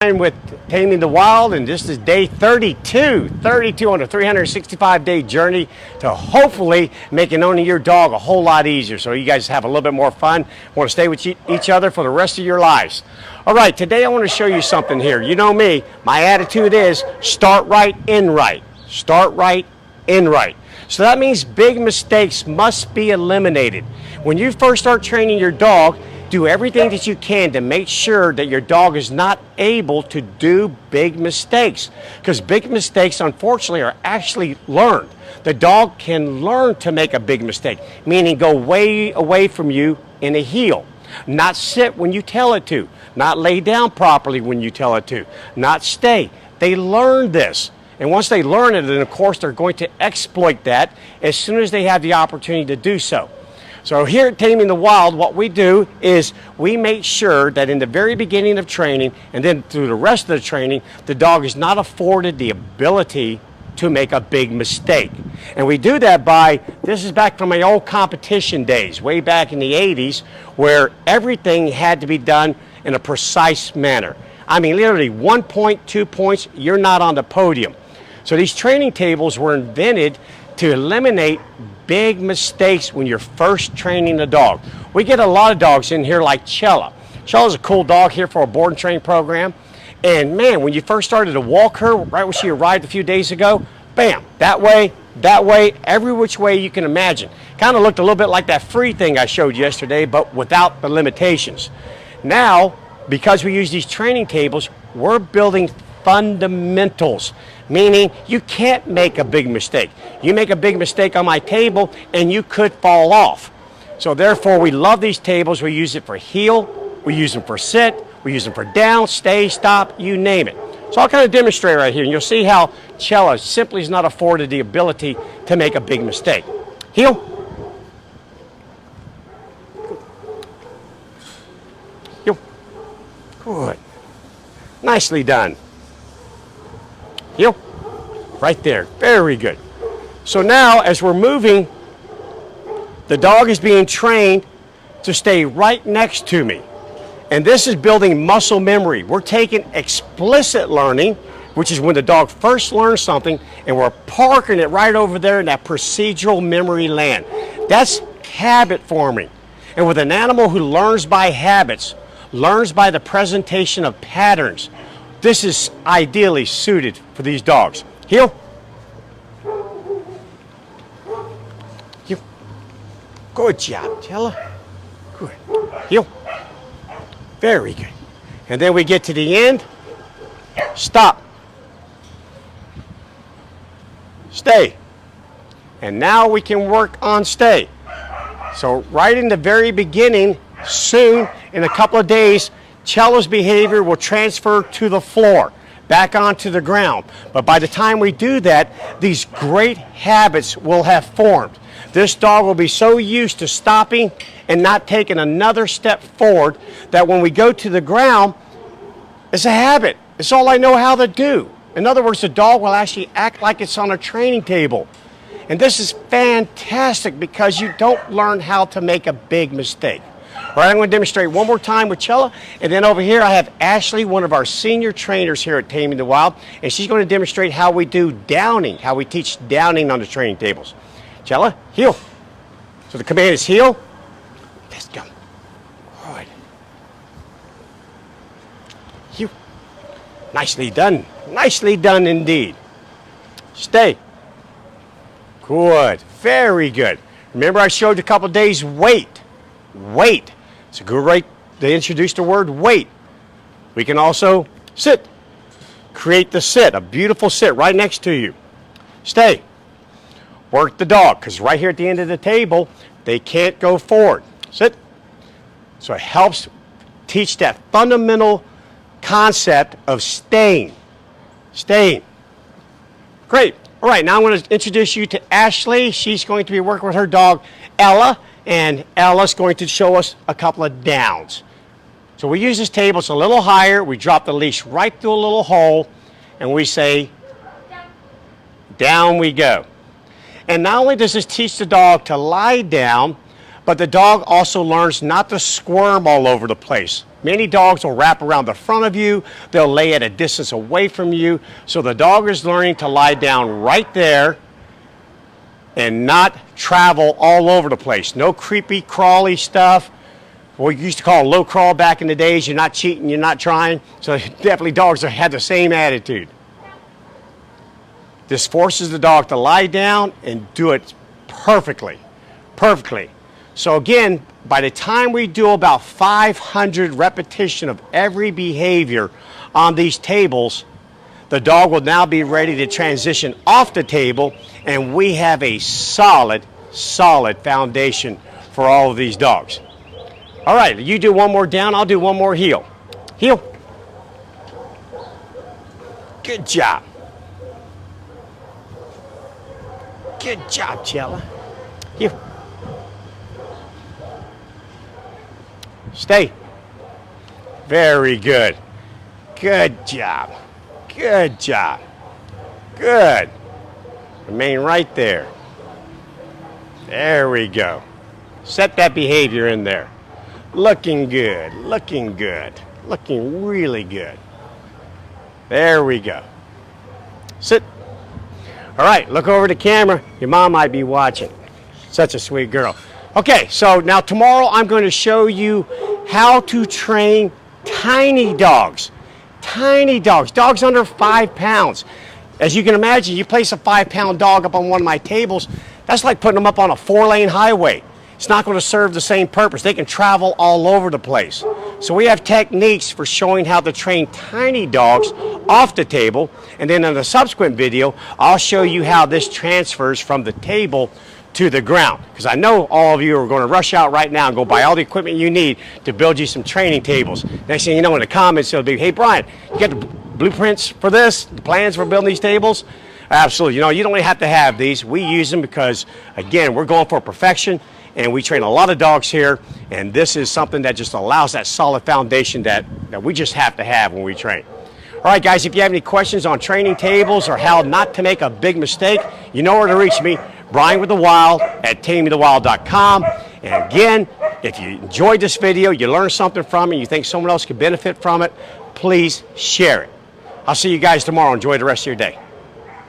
With Taming the Wild, and this is day 32 on a 365-day journey to hopefully making owning your dog a whole lot easier so you guys have a little bit more fun, want to stay with each other for the rest of your lives. All right, today I want to show you something here. You know me, my attitude is start right, end right. Start right, end right. So that means big mistakes must be eliminated. When you first start training your dog, do everything that you can to make sure that your dog is not able to do big mistakes. Because big mistakes, unfortunately, are actually learned. The dog can learn to make a big mistake, meaning go way away from you in a heel. Not sit when you tell it to. Not lay down properly when you tell it to. Not stay. They learn this. And once they learn it, then of course they're going to exploit that as soon as they have the opportunity to do so. So here at Taming the Wild, what we do is we make sure that in the very beginning of training and then through the rest of the training, the dog is not afforded the ability to make a big mistake. And we do that by, this is back from my old competition days, way back in the 80s, where everything had to be done in a precise manner. I mean, literally 1 point, 2 points, you're not on the podium. So these training tables were invented to eliminate big mistakes when you're first training the dog. We get a lot of dogs in here like Chella. Chella's a cool dog here for a board and train program. And man, when you first started to walk her, right when she arrived a few days ago, bam, that way, every which way you can imagine. Kind of looked a little bit like that free thing I showed yesterday, but without the limitations. Now, because we use these training tables, we're building fundamentals, meaning you can't make a big mistake. You make a big mistake on my table and you could fall off. So therefore we love these tables. We use it for heel, we use them for sit, we use them for down, stay, stop, you name it. So I'll kind of demonstrate right here and you'll see how Chella simply is not afforded the ability to make a big mistake. Heel. Heel. Good. Nicely done. Heel. Right there. Very good. So now, as we're moving, the dog is being trained to stay right next to me. And this is building muscle memory. We're taking explicit learning, which is when the dog first learns something, and we're parking it right over there in that procedural memory land. That's habit forming. And with an animal who learns by habits, learns by the presentation of patterns, this is ideally suited for these dogs. Heel. Heel. Good job, Chella. Good. Heel. Very good. And then we get to the end. Stop. Stay. And now we can work on stay. So right in the very beginning, soon, in a couple of days, Chella's behavior will transfer to the floor, back onto the ground. But by the time we do that, these great habits will have formed. This dog will be so used to stopping and not taking another step forward that when we go to the ground, it's a habit. It's all I know how to do. In other words, the dog will actually act like it's on a training table. And this is fantastic because you don't learn how to make a big mistake. All right, I'm going to demonstrate one more time with Chella, and then over here I have Ashley, one of our senior trainers here at Taming the Wild, and she's going to demonstrate how we do downing, how we teach downing on the training tables. Chella, heel. So the command is heel. Let's go. Good. Heel. Nicely done. Nicely done indeed. Stay. Good. Very good. Remember I showed you a couple days wait. Wait. It's a good way to introduce the word wait. We can also sit. Create the sit, a beautiful sit right next to you. Stay. Work the dog, because right here at the end of the table, they can't go forward. Sit. So it helps teach that fundamental concept of staying. Staying. Great. All right, now I'm going to introduce you to Ashley. She's going to be working with her dog, Ella. And Ella's going to show us a couple of downs. So we use this table, it's a little higher, we drop the leash right through a little hole, and we say, down we go. And not only does this teach the dog to lie down, but the dog also learns not to squirm all over the place. Many dogs will wrap around the front of you. They'll lay at a distance away from you. So the dog is learning to lie down right there and not travel all over the place. No creepy, crawly stuff. What we used to call low crawl back in the days. You're not cheating, you're not trying. So definitely dogs have the same attitude. This forces the dog to lie down and do it perfectly. Perfectly. So again, by the time we do about 500 repetition of every behavior on these tables, the dog will now be ready to transition off the table, and we have a solid foundation for all of these dogs. All right, you do one more down, I'll do one more heel. Heel. Good job. Good job, Chella. Heel. Stay. Very good. Good job. Good job. Good. Remain right there. There we go. Set that behavior in there. Looking good. Looking good. Looking really good. There we go. Sit. All right, look over the camera. Your mom might be watching. Such a sweet girl. Okay, so now tomorrow I'm going to show you how to train tiny dogs. Tiny dogs, dogs under 5 pounds. As you can imagine, you place a 5-pound dog up on one of my tables, that's like putting them up on a 4-lane highway. It's not going to serve the same purpose. They can travel all over the place. So we have techniques for showing how to train tiny dogs off the table, and then in a subsequent video, I'll show you how this transfers from the table to the ground, because I know all of you are going to rush out right now and go buy all the equipment you need to build you some training tables. Next thing you know, in the comments it'll be, hey Bryan, you got the blueprints for this, the plans for building these tables? Absolutely. You know, you don't have to have these. We use them because, again, we're going for perfection, and we train a lot of dogs here, and this is something that just allows that solid foundation that we just have to have when we train. All right, guys, if you have any questions on training tables or how not to make a big mistake, you know where to reach me. Bryan with the Wild at tamingthewild.com. And again, if you enjoyed this video, you learned something from it, you think someone else could benefit from it, please share it. I'll see you guys tomorrow. Enjoy the rest of your day.